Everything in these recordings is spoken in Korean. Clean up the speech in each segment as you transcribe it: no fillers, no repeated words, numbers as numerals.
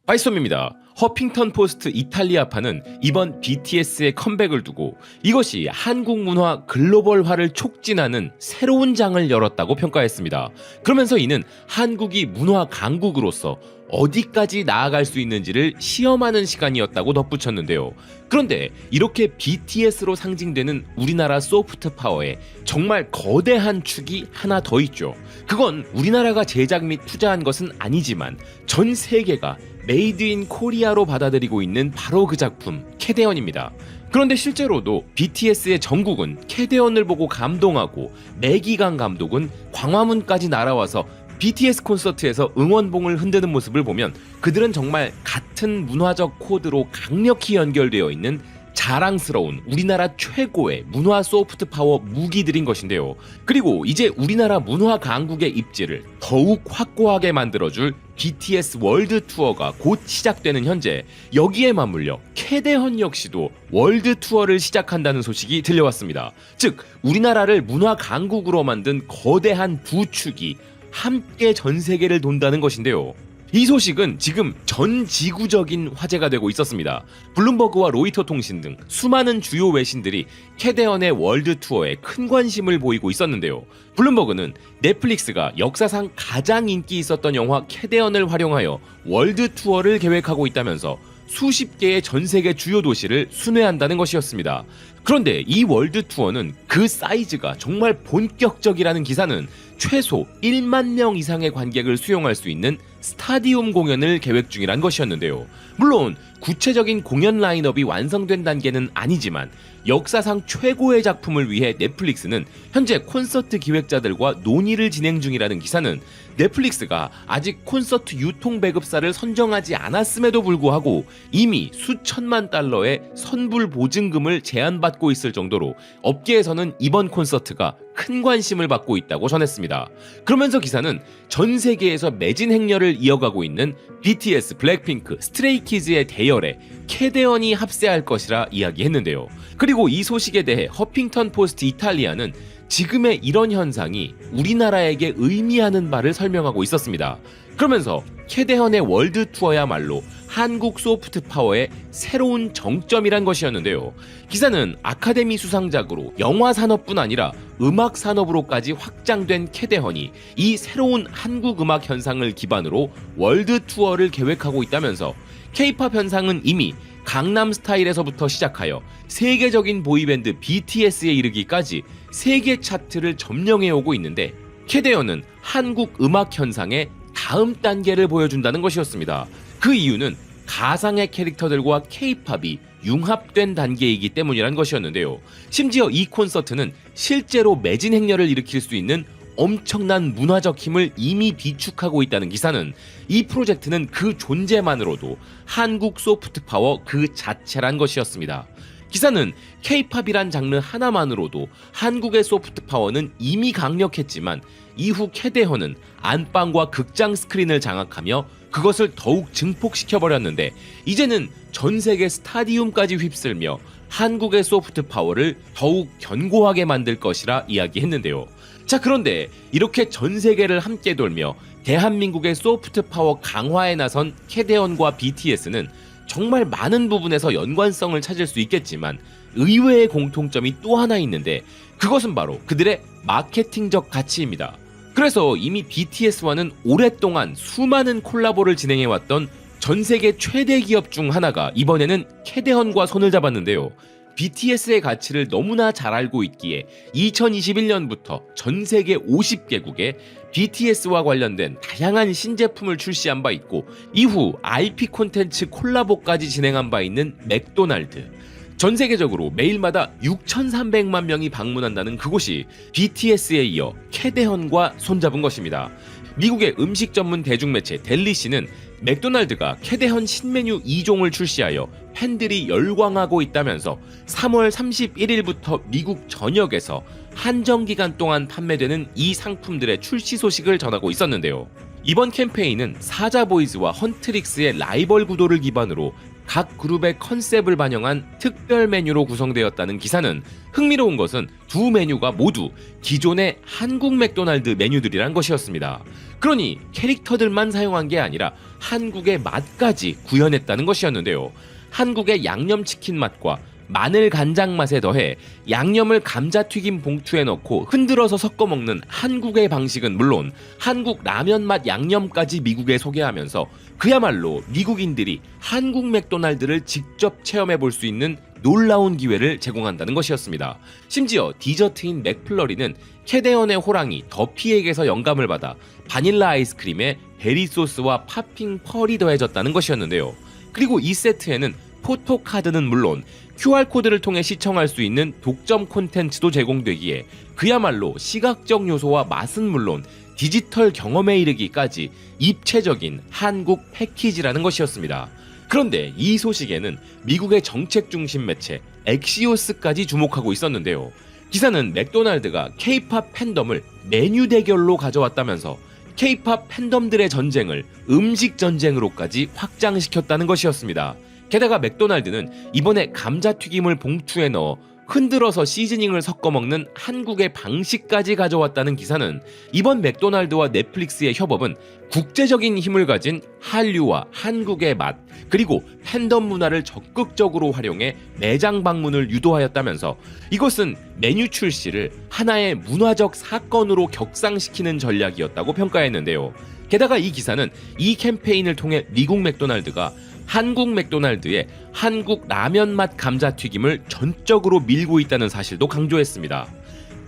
파이썸입니다. 허핑턴 포스트 이탈리아파는 이번 BTS의 컴백을 두고 이것이 한국 문화 글로벌화를 촉진하는 새로운 장을 열었다고 평가했습니다. 그러면서 이는 한국이 문화 강국으로서 어디까지 나아갈 수 있는지를 시험하는 시간이었다고 덧붙였는데요. 그런데 이렇게 BTS로 상징되는 우리나라 소프트 파워에 정말 거대한 축이 하나 더 있죠. 그건 우리나라가 제작 및 투자한 것은 아니지만 전 세계가 메이드 인 코리아로 받아들이고 있는 바로 그 작품 캐대언입니다. 그런데 실제로도 BTS의 정국은 캐대언을 보고 감동하고 매기강 감독은 광화문까지 날아와서 BTS 콘서트에서 응원봉을 흔드는 모습을 보면 그들은 정말 같은 문화적 코드로 강력히 연결되어 있는 자랑스러운 우리나라 최고의 문화 소프트 파워 무기들인 것인데요. 그리고 이제 우리나라 문화 강국의 입지를 더욱 확고하게 만들어줄 BTS 월드 투어가 곧 시작되는 현재 여기에 맞물려 캐대헌 역시도 월드 투어를 시작한다는 소식이 들려왔습니다. 즉 우리나라를 문화 강국으로 만든 거대한 두 축이 함께 전 세계를 돈다는 것인데요. 이 소식은 지금 전 지구적인 화제가 되고 있었습니다. 블룸버그와 로이터 통신 등 수많은 주요 외신들이 캐대헌의 월드 투어에 큰 관심을 보이고 있었는데요. 블룸버그는 넷플릭스가 역사상 가장 인기 있었던 영화 캐대헌을 활용하여 월드 투어를 계획하고 있다면서 수십 개의 전 세계 주요 도시를 순회한다는 것이었습니다. 그런데 이 월드 투어는 그 사이즈가 정말 본격적이라는 기사는 최소 1만 명 이상의 관객을 수용할 수 있는 스타디움 공연을 계획 중이란 것이었는데요. 물론 구체적인 공연 라인업이 완성된 단계는 아니지만 역사상 최고의 작품을 위해 넷플릭스는 현재 콘서트 기획자들과 논의를 진행 중이라는 기사는 넷플릭스가 아직 콘서트 유통 배급사를 선정하지 않았음에도 불구하고 이미 수천만 달러의 선불 보증금을 제한받고 있을 정도로 업계에서는 이번 콘서트가 큰 관심을 받고 있다고 전했습니다. 그러면서 기사는 전 세계에서 매진 행렬을 이어가고 있는 BTS, 블랙핑크, 스트레이키즈의 대열에 캐대헌이 합세할 것이라 이야기했는데요. 그리고 이 소식에 대해 허핑턴 포스트 이탈리아는 지금의 이런 현상이 우리나라에게 의미하는 바를 설명하고 있었습니다. 그러면서 캐대헌의 월드 투어야말로 한국 소프트 파워의 새로운 정점이란 것이었는데요. 기사는 아카데미 수상작으로 영화 산업뿐 아니라 음악 산업으로까지 확장된 캐대헌이 이 새로운 한국 음악 현상을 기반으로 월드 투어를 계획하고 있다면서 K-팝 현상은 이미 강남 스타일에서부터 시작하여 세계적인 보이밴드 BTS에 이르기까지 세계 차트를 점령해오고 있는데 캐대헌은 한국 음악 현상의 다음 단계를 보여준다는 것이었습니다. 그 이유는 가상의 캐릭터들과 K-팝이 융합된 단계이기 때문이란 것이었는데요. 심지어 이 콘서트는 실제로 매진 행렬을 일으킬 수 있는 엄청난 문화적 힘을 이미 비축하고 있다는 기사는 이 프로젝트는 그 존재만으로도 한국 소프트 파워 그 자체란 것이었습니다. 기사는 K-팝이란 장르 하나만으로도 한국의 소프트 파워는 이미 강력했지만 이후 캐대헌은 안방과 극장 스크린을 장악하며 그것을 더욱 증폭시켜버렸는데 이제는 전 세계 스타디움까지 휩쓸며 한국의 소프트 파워를 더욱 견고하게 만들 것이라 이야기했는데요. 자, 그런데 이렇게 전 세계를 함께 돌며 대한민국의 소프트 파워 강화에 나선 캐대헌과 BTS는 정말 많은 부분에서 연관성을 찾을 수 있겠지만 의외의 공통점이 또 하나 있는데 그것은 바로 그들의 마케팅적 가치입니다. 그래서 이미 BTS와는 오랫동안 수많은 콜라보를 진행해왔던 전 세계 최대 기업 중 하나가 이번에는 캐대헌과 손을 잡았는데요. BTS의 가치를 너무나 잘 알고 있기에 2021년부터 전 세계 50개국에 BTS와 관련된 다양한 신제품을 출시한 바 있고 이후 IP 콘텐츠 콜라보까지 진행한 바 있는 맥도날드. 전 세계적으로 매일마다 6,300만 명이 방문한다는 그곳이 BTS에 이어 캐대헌과 손잡은 것입니다. 미국의 음식 전문 대중매체 델리시는 맥도날드가 캐대헌 신메뉴 2종을 출시하여 팬들이 열광하고 있다면서 3월 31일부터 미국 전역에서 한정기간 동안 판매되는 이 상품들의 출시 소식을 전하고 있었는데요. 이번 캠페인은 사자보이즈와 헌트릭스의 라이벌 구도를 기반으로 각 그룹의 컨셉을 반영한 특별 메뉴로 구성되었다는 기사는 흥미로운 것은 두 메뉴가 모두 기존의 한국 맥도날드 메뉴들이란 것이었습니다. 그러니 캐릭터들만 사용한 게 아니라 한국의 맛까지 구현했다는 것이었는데요. 한국의 양념치킨 맛과 마늘 간장 맛에 더해 양념을 감자튀김 봉투에 넣고 흔들어서 섞어 먹는 한국의 방식은 물론 한국 라면 맛 양념까지 미국에 소개하면서 그야말로 미국인들이 한국 맥도날드를 직접 체험해 볼 수 있는 놀라운 기회를 제공한다는 것이었습니다. 심지어 디저트인 맥플러리는 캐데헌의 호랑이 더피에게서 영감을 받아 바닐라 아이스크림에 베리 소스와 팝핑 펄이 더해졌다는 것이었는데요. 그리고 이 세트에는 포토카드는 물론 QR코드를 통해 시청할 수 있는 독점 콘텐츠도 제공되기에 그야말로 시각적 요소와 맛은 물론 디지털 경험에 이르기까지 입체적인 한국 패키지라는 것이었습니다. 그런데 이 소식에는 미국의 정책 중심 매체 엑시오스까지 주목하고 있었는데요. 기사는 맥도날드가 K-팝 팬덤을 메뉴 대결로 가져왔다면서 K-팝 팬덤들의 전쟁을 음식 전쟁으로까지 확장시켰다는 것이었습니다. 게다가 맥도날드는 이번에 감자튀김을 봉투에 넣어 흔들어서 시즈닝을 섞어 먹는 한국의 방식까지 가져왔다는 기사는 이번 맥도날드와 넷플릭스의 협업은 국제적인 힘을 가진 한류와 한국의 맛 그리고 팬덤 문화를 적극적으로 활용해 매장 방문을 유도하였다면서 이것은 메뉴 출시를 하나의 문화적 사건으로 격상시키는 전략이었다고 평가했는데요. 게다가 이 기사는 이 캠페인을 통해 미국 맥도날드가 한국 맥도날드의 한국 라면 맛 감자튀김을 전적으로 밀고 있다는 사실도 강조했습니다.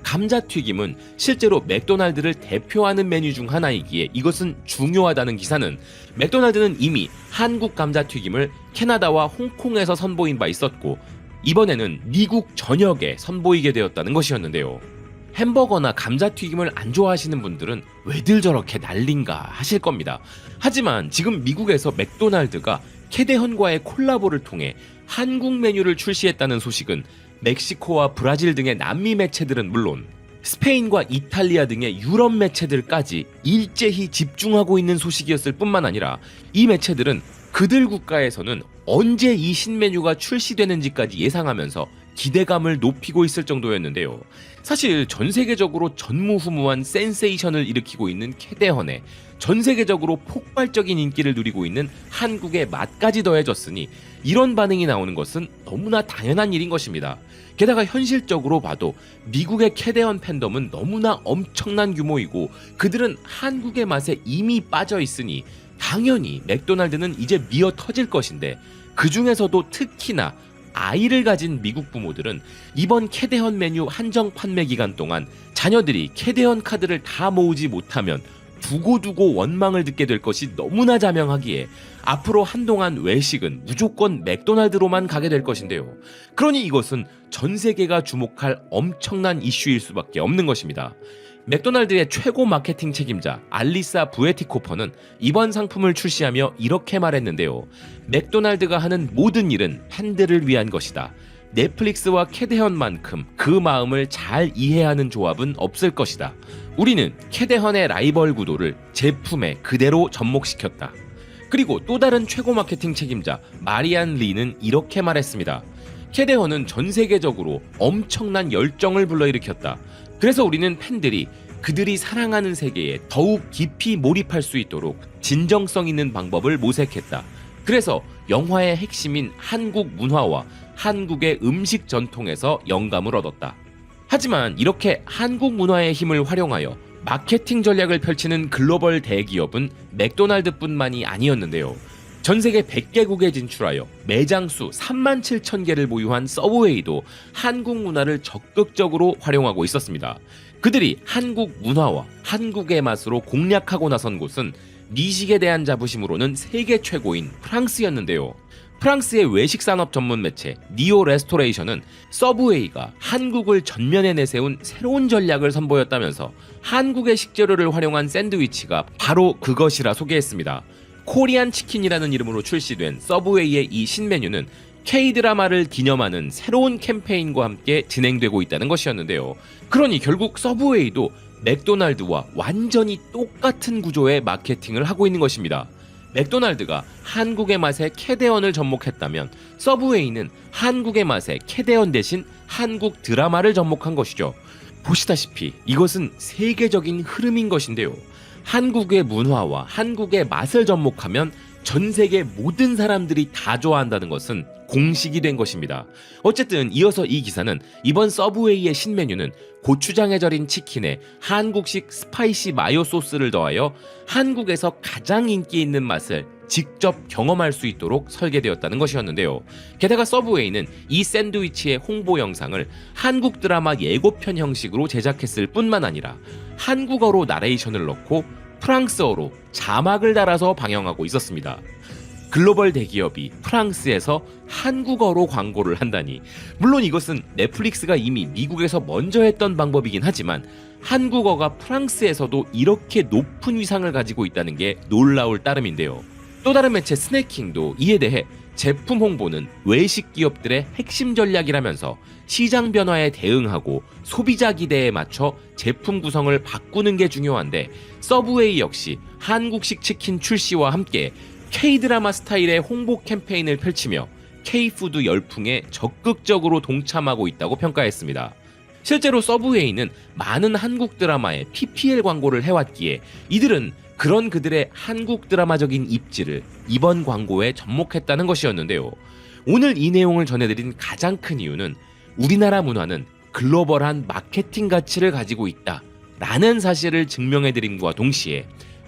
감자튀김은 실제로 맥도날드를 대표하는 메뉴 중 하나이기에 이것은 중요하다는 기사는 맥도날드는 이미 한국 감자튀김을 캐나다와 홍콩에서 선보인 바 있었고 이번에는 미국 전역에 선보이게 되었다는 것이었는데요. 햄버거나 감자튀김을 안 좋아하시는 분들은 왜들 저렇게 난린가 하실 겁니다. 하지만 지금 미국에서 맥도날드가 캐데헌과의 콜라보를 통해 한국 메뉴를 출시했다는 소식은 멕시코와 브라질 등의 남미 매체들은 물론 스페인과 이탈리아 등의 유럽 매체들까지 일제히 집중하고 있는 소식이었을 뿐만 아니라 이 매체들은 그들 국가에서는 언제 이 신메뉴가 출시되는지까지 예상하면서 기대감을 높이고 있을 정도였는데요. 사실 전 세계적으로 전무후무한 센세이션을 일으키고 있는 캐데헌에 전 세계적으로 폭발적인 인기를 누리고 있는 한국의 맛까지 더해졌으니 이런 반응이 나오는 것은 너무나 당연한 일인 것입니다. 게다가 현실적으로 봐도 미국의 캐데헌 팬덤은 너무나 엄청난 규모이고 그들은 한국의 맛에 이미 빠져 있으니 당연히 맥도날드는 이제 미어 터질 것인데 그 중에서도 특히나 아이를 가진 미국 부모들은 이번 캐데헌 메뉴 한정 판매 기간 동안 자녀들이 캐데헌 카드를 다 모으지 못하면 두고두고 원망을 듣게 될 것이 너무나 자명하기에 앞으로 한동안 외식은 무조건 맥도날드로만 가게 될 것인데요. 그러니 이것은 전 세계가 주목할 엄청난 이슈일 수밖에 없는 것입니다. 맥도날드의 최고 마케팅 책임자 알리사 부에티코퍼는 이번 상품을 출시하며 이렇게 말했는데요. 맥도날드가 하는 모든 일은 팬들을 위한 것이다. 넷플릭스와 캐데헌만큼 그 마음을 잘 이해하는 조합은 없을 것이다. 우리는 캐데헌의 라이벌 구도를 제품에 그대로 접목시켰다. 그리고 또 다른 최고 마케팅 책임자 마리안 리는 이렇게 말했습니다. 캐데헌은 전 세계적으로 엄청난 열정을 불러일으켰다. 그래서 우리는 팬들이 그들이 사랑하는 세계에 더욱 깊이 몰입할 수 있도록 진정성 있는 방법을 모색했다. 그래서 영화의 핵심인 한국 문화와 한국의 음식 전통에서 영감을 얻었다. 하지만 이렇게 한국 문화의 힘을 활용하여 마케팅 전략을 펼치는 글로벌 대기업은 맥도날드뿐만이 아니었는데요. 전 세계 100개국에 진출하여 매장 수 37,000개를 보유한 서브웨이도 한국 문화를 적극적으로 활용하고 있었습니다. 그들이 한국 문화와 한국의 맛으로 공략하고 나선 곳은 미식에 대한 자부심으로는 세계 최고인 프랑스였는데요. 프랑스의 외식 산업 전문 매체 니오 레스토레이션은 서브웨이가 한국을 전면에 내세운 새로운 전략을 선보였다면서 한국의 식재료를 활용한 샌드위치가 바로 그것이라 소개했습니다. 코리안 치킨이라는 이름으로 출시된 서브웨이의 이 신메뉴는 K-드라마를 기념하는 새로운 캠페인과 함께 진행되고 있다는 것이었는데요. 그러니 결국 서브웨이도 맥도날드와 완전히 똑같은 구조의 마케팅을 하고 있는 것입니다. 맥도날드가 한국의 맛에 캐대언을 접목했다면 서브웨이는 한국의 맛에 캐대언 대신 한국 드라마를 접목한 것이죠. 보시다시피 이것은 세계적인 흐름인 것인데요. 한국의 문화와 한국의 맛을 접목하면 전 세계 모든 사람들이 다 좋아한다는 것은 공식이 된 것입니다. 어쨌든 이어서 이 기사는 이번 서브웨이의 신메뉴는 고추장에 절인 치킨에 한국식 스파이시 마요 소스를 더하여 한국에서 가장 인기 있는 맛을 직접 경험할 수 있도록 설계되었다는 것이었는데요. 게다가 서브웨이는 이 샌드위치의 홍보 영상을 한국 드라마 예고편 형식으로 제작했을 뿐만 아니라 한국어로 나레이션을 넣고 프랑스어로 자막을 달아서 방영하고 있었습니다. 글로벌 대기업이 프랑스에서 한국어로 광고를 한다니, 물론 이것은 넷플릭스가 이미 미국에서 먼저 했던 방법이긴 하지만 한국어가 프랑스에서도 이렇게 높은 위상을 가지고 있다는 게 놀라울 따름인데요. 또 다른 매체 스낵킹도 이에 대해 제품 홍보는 외식 기업들의 핵심 전략이라면서 시장 변화에 대응하고 소비자 기대에 맞춰 제품 구성을 바꾸는 게 중요한데, 서브웨이 역시 한국식 치킨 출시와 함께 K-드라마 스타일의 홍보 캠페인을 펼치며 K-푸드 열풍에 적극적으로 동참하고 있다고 평가했습니다. 실제로 서브웨이는 많은 한국 드라마에 PPL 광고를 해왔기에 이들은 그런 그들의 한국 드라마적인 입지를 이번 광고에 접목했다는 것이었는데요. 오늘 이 내용을 전해드린 가장 큰 이유는 우리나라 문화는 글로벌한 마케팅 가치를 가지고 있다 라는 사실을 증명해드림과 동시에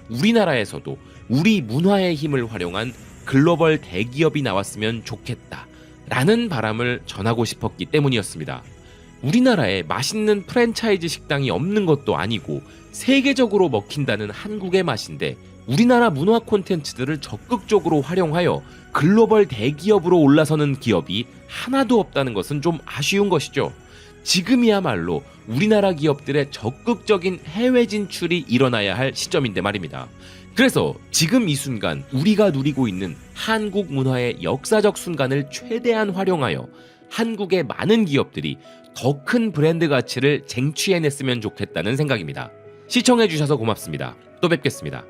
우리나라에서도 우리 문화의 힘을 활용한 글로벌 대기업이 나왔으면 좋겠다 라는 바람을 전하고 싶었기 때문이었습니다. 우리나라에 맛있는 프랜차이즈 식당이 없는 것도 아니고 세계적으로 먹힌다는 한국의 맛인데, 우리나라 문화 콘텐츠들을 적극적으로 활용하여 글로벌 대기업으로 올라서는 기업이 하나도 없다는 것은 좀 아쉬운 것이죠. 지금이야말로 우리나라 기업들의 적극적인 해외 진출이 일어나야 할 시점인데 말입니다. 그래서 지금 이 순간 우리가 누리고 있는 한국 문화의 역사적 순간을 최대한 활용하여 한국의 많은 기업들이 더 큰 브랜드 가치를 쟁취해냈으면 좋겠다는 생각입니다. 시청해주셔서 고맙습니다. 또 뵙겠습니다.